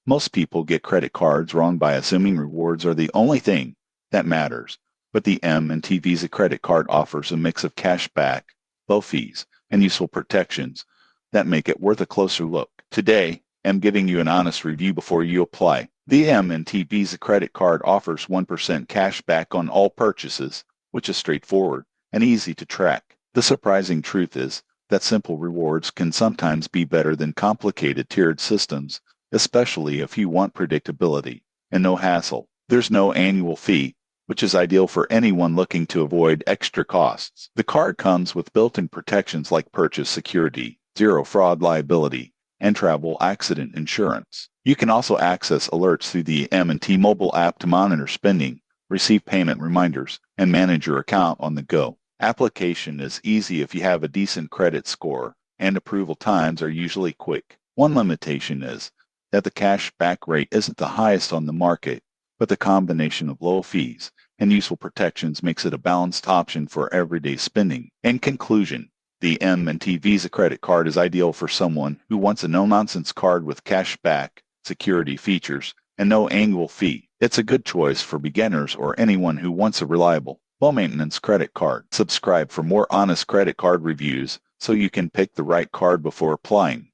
Most people get credit cards wrong by assuming rewards are the only thing that matters, but the M&T Visa credit card offers a mix of cash back, low fees, and useful protections that make it worth a closer look. Today, I'm giving you an honest review before you apply. The M&T Visa credit card offers 1% cash back on all purchases, which is straightforward and easy to track. The surprising truth is that simple rewards can sometimes be better than complicated tiered systems, especially if you want predictability and no hassle. There's no annual fee, which is ideal for anyone looking to avoid extra costs. The card comes with built-in protections like purchase security, zero fraud liability, and travel accident insurance. You can also access alerts through the M&T mobile app to monitor spending, receive payment reminders, and manage your account on the go. Application is easy if you have a decent credit score, and approval times are usually quick. One limitation is that the cash back rate isn't the highest on the market, but the combination of low fees and useful protections makes it a balanced option for everyday spending. In conclusion, the M&T Visa credit card is ideal for someone who wants a no-nonsense card with cash back, security features, and no annual fee. It's a good choice for beginners or anyone who wants a reliable, low-maintenance credit card. Subscribe for more honest credit card reviews so you can pick the right card before applying.